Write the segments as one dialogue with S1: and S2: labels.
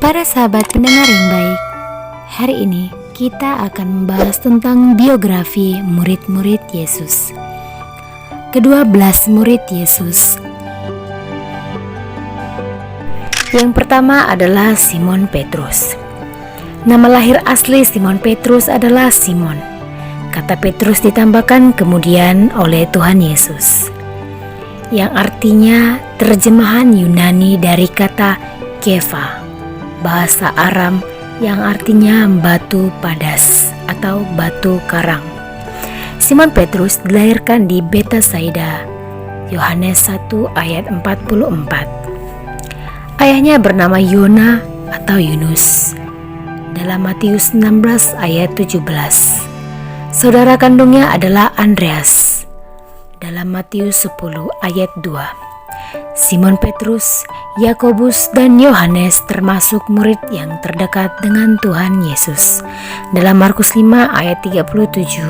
S1: Para sahabat pendengar yang baik, hari ini kita akan membahas tentang biografi murid-murid Yesus. Ke-12 murid Yesus. Yang pertama adalah Simon Petrus. Nama lahir asli Simon Petrus adalah Simon. Kata Petrus ditambahkan kemudian oleh Tuhan Yesus, yang artinya terjemahan Yunani dari kata Kefa, bahasa Aram yang artinya batu padas atau batu karang. Simon Petrus dilahirkan di Betsaida, Yohanes 1 ayat 44. Ayahnya bernama Yona atau Yunus, dalam Matius 16 ayat 17. Saudara kandungnya adalah Andreas, dalam Matius 10 ayat 2. Simon Petrus, Yakobus, dan Yohanes termasuk murid yang terdekat dengan Tuhan Yesus, dalam Markus 5 ayat 37,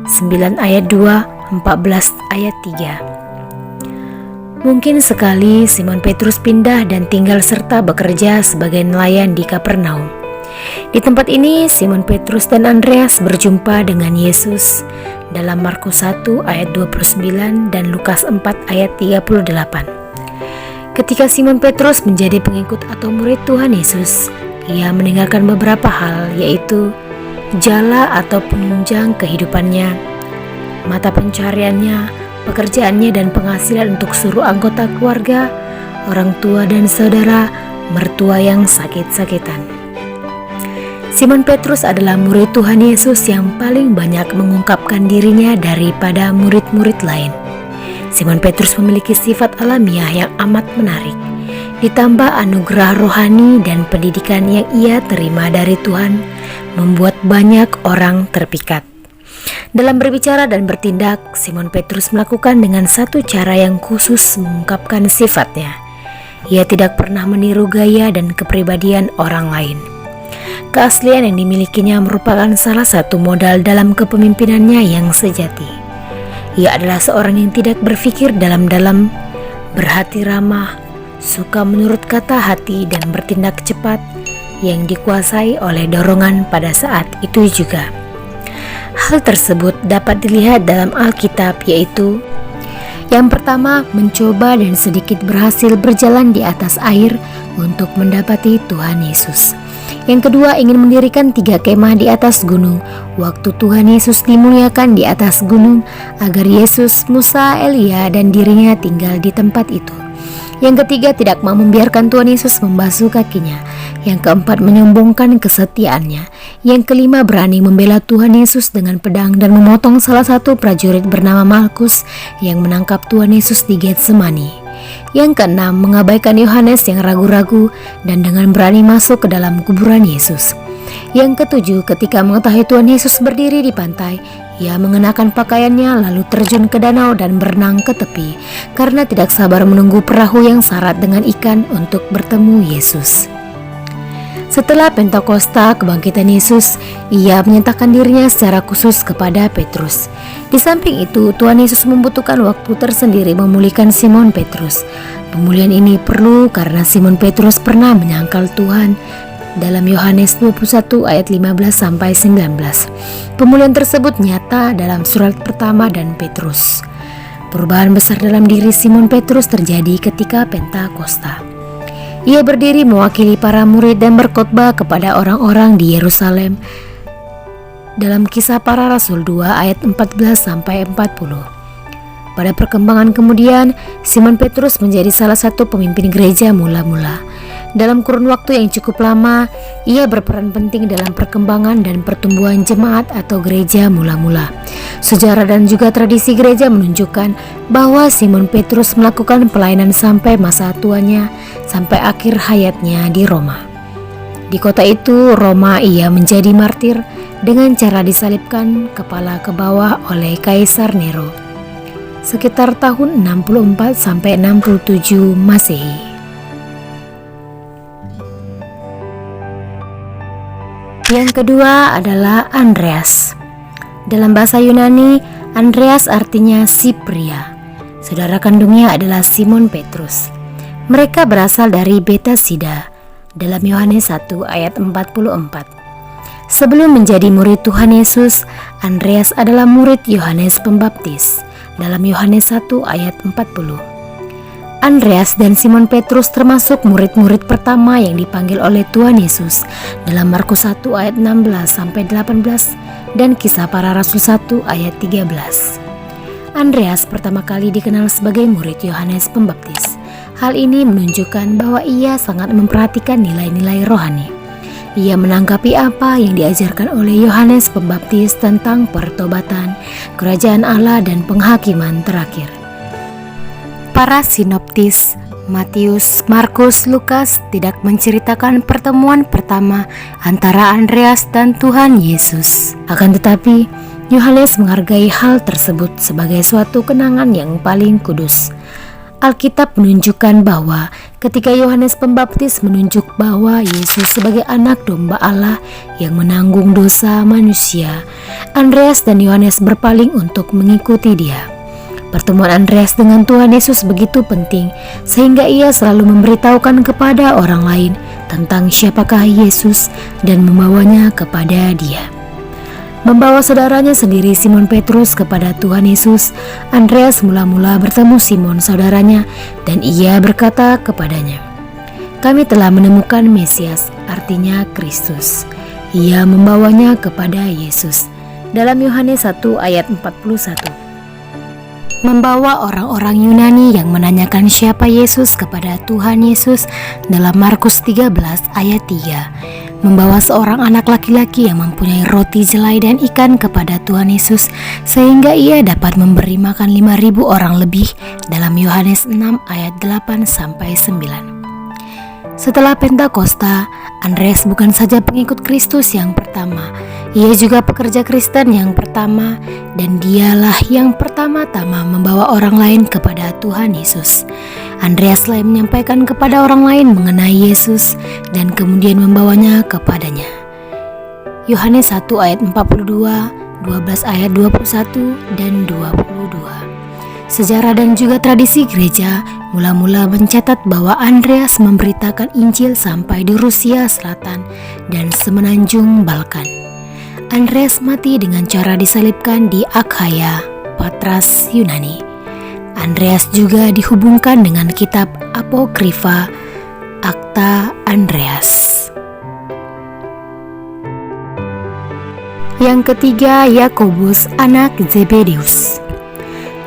S1: 9 ayat 2, 14 ayat 3. Mungkin sekali Simon Petrus pindah dan tinggal serta bekerja sebagai nelayan di Kapernaum. Di tempat ini Simon Petrus dan Andreas berjumpa dengan Yesus dalam Markus 1 ayat 29 dan Lukas 4 ayat 38. Ketika Simon Petrus menjadi pengikut atau murid Tuhan Yesus, ia meninggalkan beberapa hal, yaitu jala atau penunjang kehidupannya, mata pencariannya, pekerjaannya dan penghasilan untuk seluruh anggota keluarga, orang tua dan saudara, mertua yang sakit-sakitan. Simon Petrus adalah murid Tuhan Yesus yang paling banyak mengungkapkan dirinya daripada murid-murid lain. Simon Petrus memiliki sifat alamiah yang amat menarik, ditambah anugerah rohani dan pendidikan yang ia terima dari Tuhan, membuat banyak orang terpikat. Dalam berbicara dan bertindak, Simon Petrus melakukan dengan satu cara yang khusus mengungkapkan sifatnya. Ia tidak pernah meniru gaya dan kepribadian orang lain. Keaslian yang dimilikinya merupakan salah satu modal dalam kepemimpinannya yang sejati. Ia adalah seorang yang tidak berpikir dalam-dalam, berhati ramah, suka menurut kata hati dan bertindak cepat, yang dikuasai oleh dorongan pada saat itu juga. Hal tersebut dapat dilihat dalam Alkitab, yaitu yang pertama, mencoba dan sedikit berhasil berjalan di atas air untuk mendapati Tuhan Yesus. Yang kedua, ingin mendirikan 3 kemah di atas gunung waktu Tuhan Yesus dimuliakan di atas gunung, agar Yesus, Musa, Elia, dan dirinya tinggal di tempat itu. Yang ketiga, tidak mau membiarkan Tuhan Yesus membasuh kakinya. Yang keempat, menyombongkan kesetiaannya. Yang kelima, berani membela Tuhan Yesus dengan pedang dan memotong salah satu prajurit bernama Malkus yang menangkap Tuhan Yesus di Getsemani. Yang keenam, mengabaikan Yohanes yang ragu-ragu dan dengan berani masuk ke dalam kuburan Yesus. Yang ketujuh, ketika mengetahui Tuhan Yesus berdiri di pantai, ia mengenakan pakaiannya lalu terjun ke danau dan berenang ke tepi karena tidak sabar menunggu perahu yang syarat dengan ikan untuk bertemu Yesus. Setelah Pentakosta kebangkitan Yesus, ia menyatakan dirinya secara khusus kepada Petrus. Di samping itu, Tuhan Yesus membutuhkan waktu tersendiri memulihkan Simon Petrus. Pemulihan ini perlu karena Simon Petrus pernah menyangkal Tuhan dalam Yohanes 21 ayat 15-19. Pemulihan tersebut nyata dalam surat pertama dan Petrus. Perubahan besar dalam diri Simon Petrus terjadi ketika Pentakosta. Ia berdiri mewakili para murid dan berkhotbah kepada orang-orang di Yerusalem dalam Kisah Para Rasul 2 ayat 14-40. Pada perkembangan kemudian, Simon Petrus menjadi salah satu pemimpin gereja mula-mula. Dalam kurun waktu yang cukup lama, ia berperan penting dalam perkembangan dan pertumbuhan jemaat atau gereja mula-mula. Sejarah dan juga tradisi gereja menunjukkan bahwa Simon Petrus melakukan pelayanan sampai masa tuanya, sampai akhir hayatnya di Roma. Di kota itu, Roma, ia menjadi martir dengan cara disalibkan kepala ke bawah oleh Kaisar Nero sekitar tahun 64-67 Masehi. Yang kedua adalah Andreas. Dalam bahasa Yunani, Andreas artinya si pria. Saudara kandungnya adalah Simon Petrus. Mereka berasal dari Betsaida dalam Yohanes 1 ayat 44. Sebelum menjadi murid Tuhan Yesus, Andreas adalah murid Yohanes Pembaptis dalam Yohanes 1 ayat 40. Andreas dan Simon Petrus termasuk murid-murid pertama yang dipanggil oleh Tuhan Yesus dalam Markus 1 ayat 16-18 dan Kisah Para Rasul 1 ayat 13. Andreas pertama kali dikenal sebagai murid Yohanes Pembaptis. Hal ini menunjukkan bahwa ia sangat memperhatikan nilai-nilai rohani. Ia menanggapi apa yang diajarkan oleh Yohanes Pembaptis tentang pertobatan, kerajaan Allah dan penghakiman terakhir. Para sinoptis, Matius, Markus, Lukas tidak menceritakan pertemuan pertama antara Andreas dan Tuhan Yesus. Akan tetapi, Yohanes menghargai hal tersebut sebagai suatu kenangan yang paling kudus. Alkitab menunjukkan bahwa ketika Yohanes Pembaptis menunjuk bahwa Yesus sebagai anak domba Allah yang menanggung dosa manusia, Andreas dan Yohanes berpaling untuk mengikuti dia. Pertemuan Andreas dengan Tuhan Yesus begitu penting sehingga ia selalu memberitahukan kepada orang lain tentang siapakah Yesus dan membawanya kepada dia. Membawa saudaranya sendiri Simon Petrus kepada Tuhan Yesus, Andreas mula-mula bertemu Simon saudaranya dan ia berkata kepadanya, "Kami telah menemukan Mesias," artinya Kristus. Ia membawanya kepada Yesus. Dalam Yohanes 1 ayat 41. Membawa orang-orang Yunani yang menanyakan siapa Yesus kepada Tuhan Yesus dalam Markus 13 ayat 3. Membawa seorang anak laki-laki yang mempunyai roti jelai dan ikan kepada Tuhan Yesus sehingga ia dapat memberi makan 5.000 orang lebih dalam Yohanes 6 ayat 8-9. Setelah Pentakosta, Andreas bukan saja pengikut Kristus yang pertama, ia juga pekerja Kristen yang pertama dan dialah yang pertama-tama membawa orang lain kepada Tuhan Yesus. Andreas lah yang menyampaikan kepada orang lain mengenai Yesus dan kemudian membawanya kepadanya. Yohanes 1 ayat 42, 12 ayat 21 dan 22. Sejarah dan juga tradisi gereja mula-mula mencatat bahwa Andreas memberitakan Injil sampai di Rusia Selatan dan semenanjung Balkan. Andreas mati dengan cara disalibkan di Akhaya, Patras, Yunani. Andreas juga dihubungkan dengan kitab Apokrifa, Akta Andreas. Yang ketiga, Yakobus anak Zebedeus.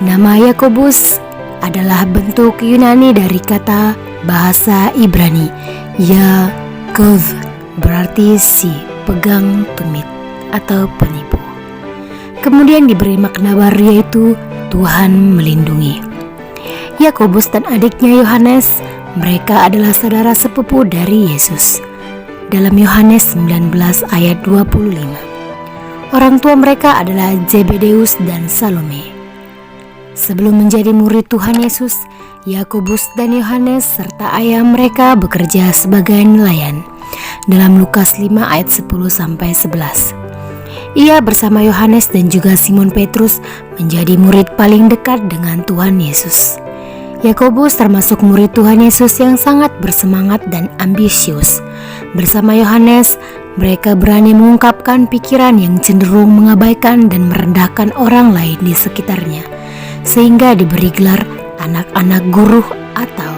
S1: Nama Yakobus adalah bentuk Yunani dari kata bahasa Ibrani Yaakov, berarti si pegang tumit atau penipu. Kemudian diberi makna baru yaitu Tuhan melindungi. Yakobus dan adiknya Yohanes, mereka adalah saudara sepupu dari Yesus. Dalam Yohanes 19 ayat 25. Orang tua mereka adalah Zebedeus dan Salome. Sebelum menjadi murid Tuhan Yesus, Yakobus dan Yohanes serta ayah mereka bekerja sebagai nelayan. Dalam Lukas 5 ayat 10-11. Ia bersama Yohanes dan juga Simon Petrus menjadi murid paling dekat dengan Tuhan Yesus. Yakobus termasuk murid Tuhan Yesus yang sangat bersemangat dan ambisius. Bersama Yohanes, mereka berani mengungkapkan pikiran yang cenderung mengabaikan dan merendahkan orang lain di sekitarnya, sehingga diberi gelar anak-anak guru atau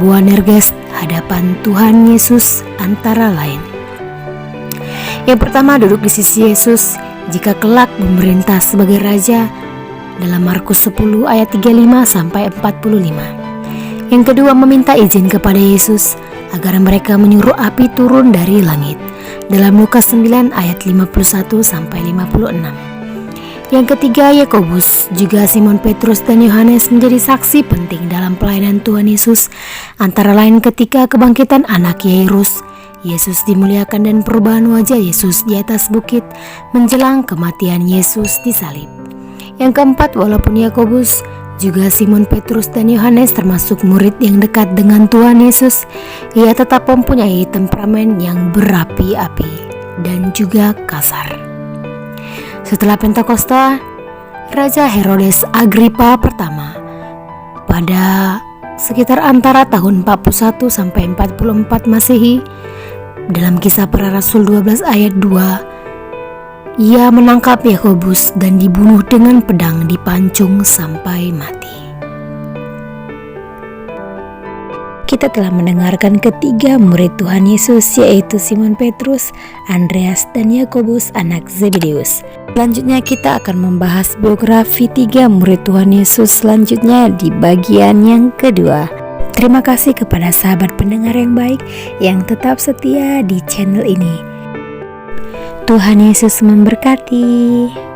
S1: Boanerges hadapan Tuhan Yesus antara lain. Yang pertama duduk di sisi Yesus jika kelak memerintah sebagai raja dalam Markus 10 ayat 35-45. Yang kedua meminta izin kepada Yesus agar mereka menyuruh api turun dari langit dalam Lukas 9 ayat 51-56. Yang ketiga, Yakobus, juga Simon Petrus dan Yohanes menjadi saksi penting dalam pelayanan Tuhan Yesus, antara lain ketika kebangkitan anak Yairus, Yesus dimuliakan dan perubahan wajah Yesus di atas bukit menjelang kematian Yesus disalib. Yang keempat, walaupun Yakobus, juga Simon Petrus dan Yohanes termasuk murid yang dekat dengan Tuhan Yesus, ia tetap mempunyai temperamen yang berapi-api dan juga kasar. Setelah Pentakosta, Raja Herodes Agripa pertama pada sekitar antara tahun 41 sampai 44 Masehi. Dalam Kisah Para Rasul 12 ayat 2, ia menangkap Yakobus dan dibunuh dengan pedang dipancung sampai mati. Kita telah mendengarkan ketiga murid Tuhan Yesus, yaitu Simon Petrus, Andreas, dan Yakobus anak Zebedeus. Selanjutnya kita akan membahas biografi tiga murid Tuhan Yesus selanjutnya di bagian yang kedua. Terima kasih kepada sahabat pendengar yang baik yang tetap setia di channel ini. Tuhan Yesus memberkati.